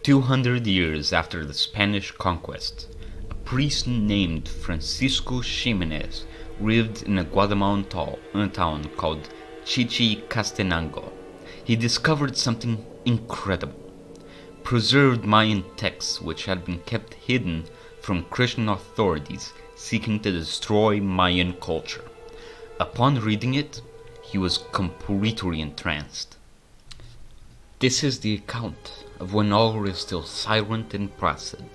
200 years after the Spanish conquest, a priest named Francisco Ximenez lived in a Guatemalan town called Chichicastenango. He discovered something incredible: preserved Mayan texts which had been kept hidden from Christian authorities seeking to destroy Mayan culture. Upon reading it, he was completely entranced. This is the account of when all is still silent and placid.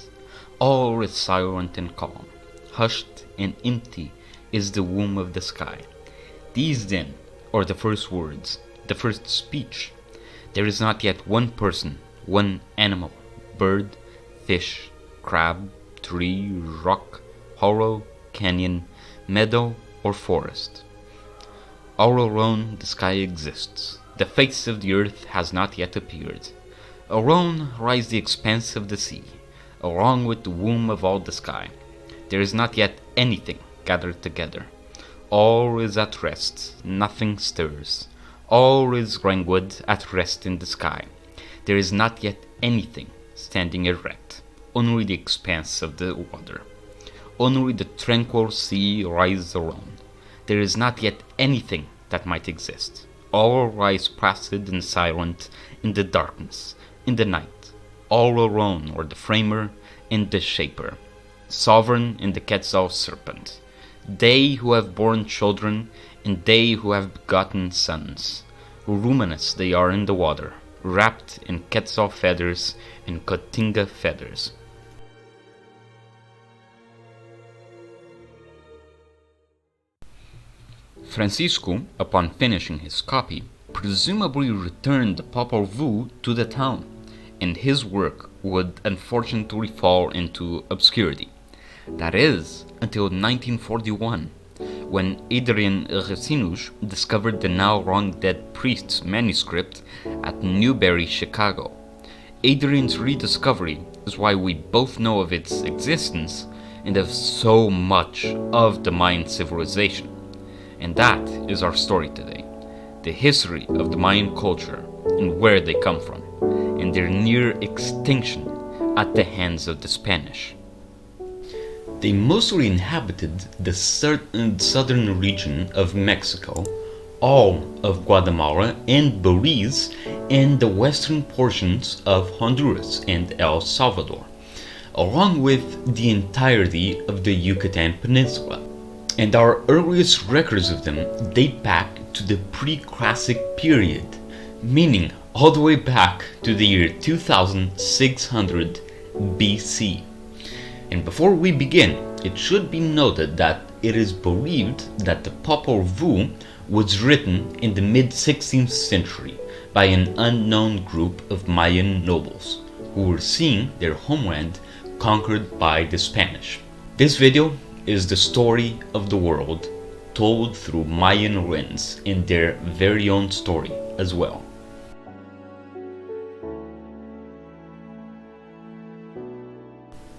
All is silent and calm. Hushed and empty is the womb of the sky. These, then, are the first words, the first speech. There is not yet one person, one animal, bird, fish, crab, tree, rock, hollow, canyon, meadow, or forest. All alone the sky exists. The face of the earth has not yet appeared. Alone rise the expanse of the sea, along with the womb of all the sky. There is not yet anything gathered together. All is at rest, nothing stirs. All is languid, at rest in the sky. There is not yet anything standing erect, only the expanse of the water. Only the tranquil sea lies alone. There is not yet anything that might exist. All lies placid and silent in the darkness, in the night. All alone are the framer and the shaper, sovereign in the Quetzal serpent. They who have borne children, and they who have begotten sons. Luminous they are in the water, wrapped in Quetzal feathers and Cotinga feathers. Francisco, upon finishing his copy, presumably returned the Popol Vuh to the town, and his work would unfortunately fall into obscurity. That is, until 1941, when Adrian Racine discovered the now long-dead priest's manuscript at Newberry, Chicago. Adrian's rediscovery is why we both know of its existence and of so much of the Mayan civilization. And that is our story today, the history of the Mayan culture and where they come from, and their near extinction at the hands of the Spanish. They mostly inhabited the southern region of Mexico, all of Guatemala and Belize, and the western portions of Honduras and El Salvador, along with the entirety of the Yucatan Peninsula. And our earliest records of them date back to the pre-classic period, meaning all the way back to the year 2600 BC. And before we begin, it should be noted that it is believed that the Popol Vuh was written in the mid-16th century by an unknown group of Mayan nobles who were seeing their homeland conquered by the Spanish. This video is the story of the world told through Mayan lens in their very own story as well.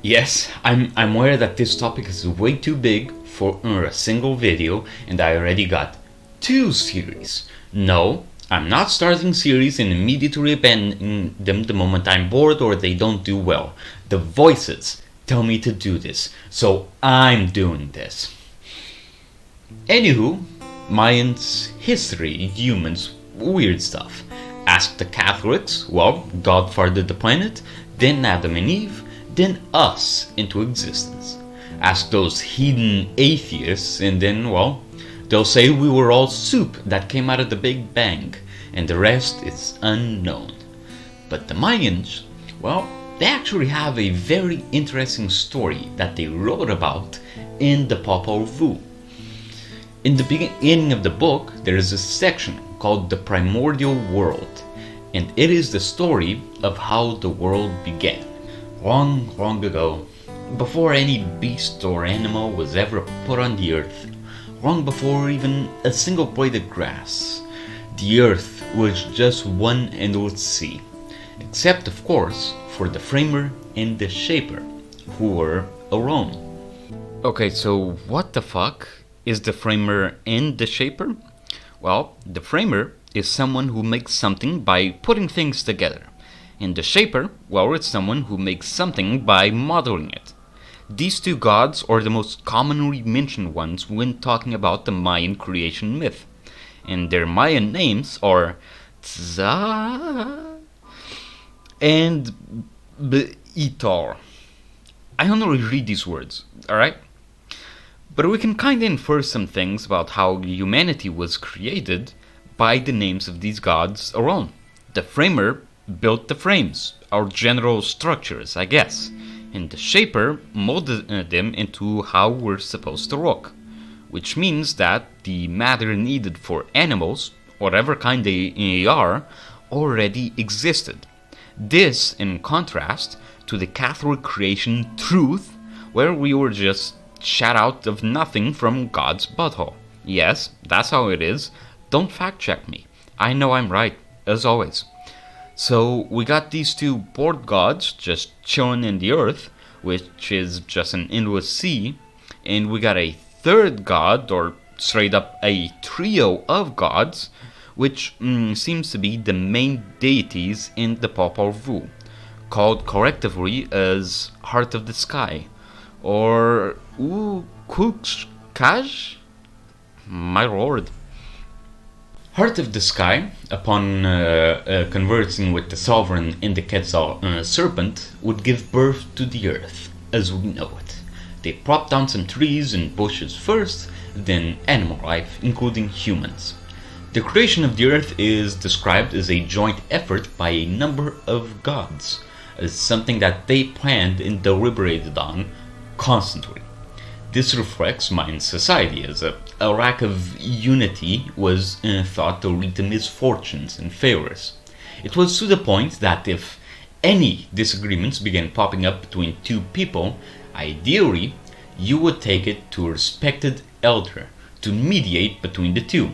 Yes, I'm aware that this topic is way too big for a single video, and I already got 2 series. No, I'm not starting series and immediately abandoning them the moment I'm bored or they don't do well. The voices tell me to do this, so I'm doing this. Anywho, Mayans, history, humans, weird stuff. Ask the Catholics, well, God fathered the planet, then Adam and Eve, then us into existence. Ask those heathen atheists, and then, well, they'll say we were all soup that came out of the Big Bang, and the rest is unknown. But the Mayans, well, they actually have a very interesting story that they wrote about in the Popol Vuh. In the beginning of the book, there is a section called the Primordial World, and it is the story of how the world began. Long, long ago, before any beast or animal was ever put on the earth, long before even a single blade of grass, the earth was just one endless sea, except of course for the framer and the shaper, who were alone. Okay, so what the fuck is the framer and the shaper? Well, the framer is someone who makes something by putting things together. And the shaper, well, it's someone who makes something by modeling it. These two gods are the most commonly mentioned ones when talking about the Mayan creation myth. And their Mayan names are Tza and Beitar. I only read these words, alright? But we can kinda infer some things about how humanity was created by the names of these gods alone. The framer built the frames, our general structures, I guess, and the shaper molded them into how we're supposed to look, which means that the matter needed for animals, whatever kind they are, already existed. This in contrast to the Catholic creation truth, where we were just shot out of nothing from God's butthole. Yes, that's how it is. Don't fact check me. I know I'm right, as always. So we got these two bored gods just chilling in the earth, which is just an endless sea, and we got a third god, or straight up a trio of gods, which seems to be the main deities in the Popol Vuh, called collectively as Heart of the Sky, or Ukukskaj? My lord. Heart of the Sky, upon conversing with the sovereign in the Quetzal serpent, would give birth to the earth as we know it. They prop down some trees and bushes first, then animal life, including humans. The creation of the earth is described as a joint effort by a number of gods, as something that they planned and deliberated on constantly. This reflects Mayan society, as a lack of unity was thought to lead to misfortunes and failures. It was to the point that if any disagreements began popping up between two people, ideally, you would take it to a respected elder to mediate between the two.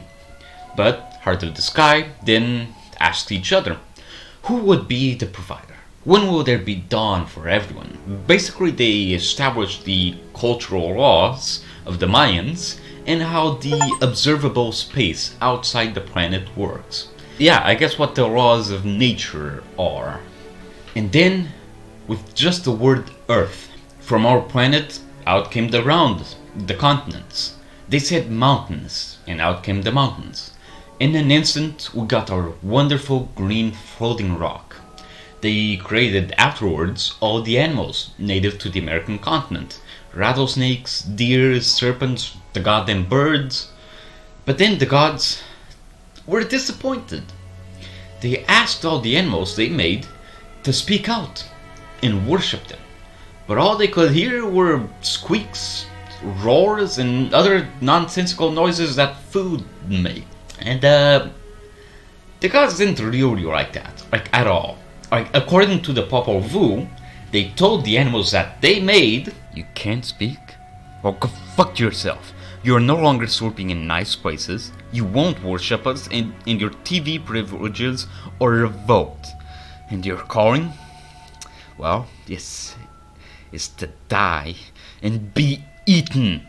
But Heart of the Sky then asked each other, who would be the provider? When will there be dawn for everyone? Basically, they established the cultural laws of the Mayans and how the observable space outside the planet works. Yeah, I guess what the laws of nature are. And then, with just the word Earth, from our planet, out came the ground, the continents. They said mountains, and out came the mountains. In an instant, we got our wonderful green floating rock. They created afterwards all the animals native to the American continent. Rattlesnakes, deer, serpents, the goddamn birds. But then the gods were disappointed. They asked all the animals they made to speak out and worship them. But all they could hear were squeaks, roars, and other nonsensical noises that food made. And the gods didn't really like that, like at all. Like, according to the Popol Vuh, they told the animals that they made, you can't speak? Well, go fuck yourself. You're no longer sleeping in nice places, you won't worship us, and your TV privileges are revoked. And your calling? Well, is to die and be eaten.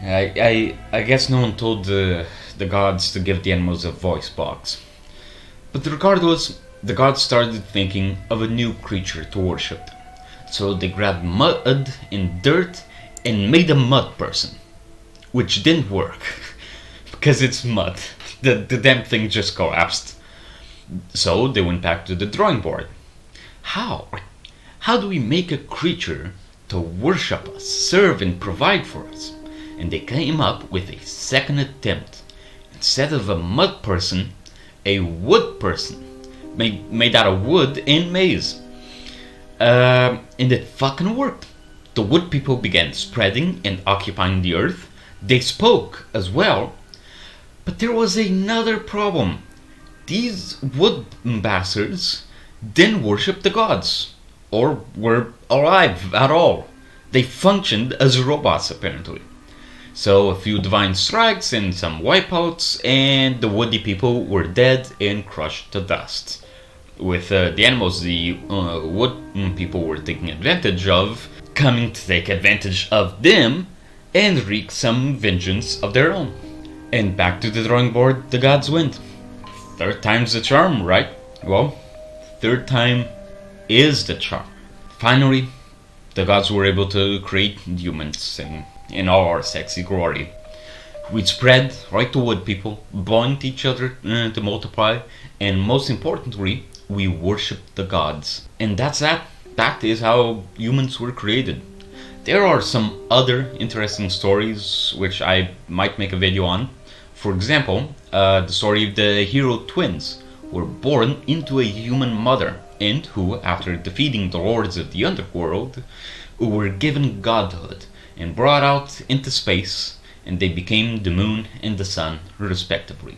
I guess no one told the gods to give the animals a voice box. But regardless, the gods started thinking of a new creature to worship. So they grabbed mud and dirt and made a mud person. Which didn't work. Because it's mud. The damn thing just collapsed. So they went back to the drawing board. How? How do we make a creature to worship us, serve and provide for us? And they came up with a second attempt. Instead of a mud person, a wood person. Made out of wood and maize. And it fucking worked. The wood people began spreading and occupying the earth. They spoke as well. But there was another problem. These wood bastards didn't worship the gods. Or were alive at all. They functioned as robots apparently. So a few divine strikes and some wipeouts, and the woody people were dead and crushed to dust. With the animals the wood people were taking advantage of, coming to take advantage of them and wreak some vengeance of their own. And back to the drawing board the gods went. Third time's the charm, right? Well, third time is the charm. Finally, the gods were able to create humans in all our sexy glory. We spread right toward people, bond each other to multiply, and most importantly, we worship the gods. And that's that. That is how humans were created. There are some other interesting stories which I might make a video on. For example, the story of the hero twins who were born into a human mother and who, after defeating the lords of the underworld, were given godhood and brought out into space, and they became the moon and the sun, respectively.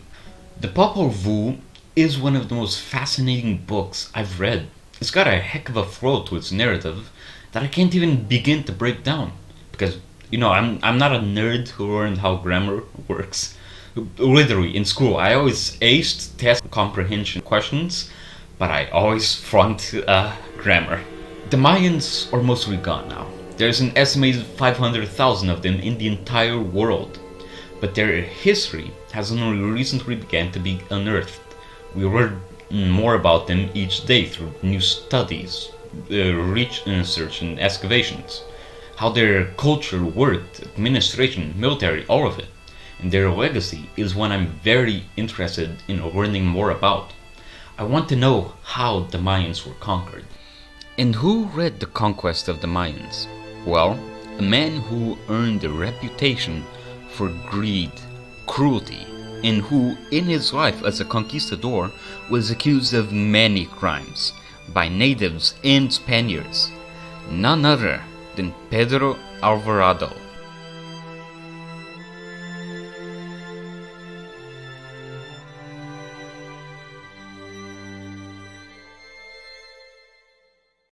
The Popol Vuh is one of the most fascinating books I've read. It's got a heck of a flow to its narrative that I can't even begin to break down. Because, I'm not a nerd who learned how grammar works. Literally, in school, I always aced test comprehension questions, but I always flunked grammar. The Mayans are mostly gone now. There's an estimated 500,000 of them in the entire world. But their history has only recently begun to be unearthed. We learn more about them each day through new studies, research and excavations. How their culture worked, administration, military, all of it. And their legacy is one I'm very interested in learning more about. I want to know how the Mayans were conquered. And who led the conquest of the Mayans? Well, a man who earned a reputation for greed, cruelty, and who, in his life as a conquistador, was accused of many crimes by natives and Spaniards. None other than Pedro Alvarado.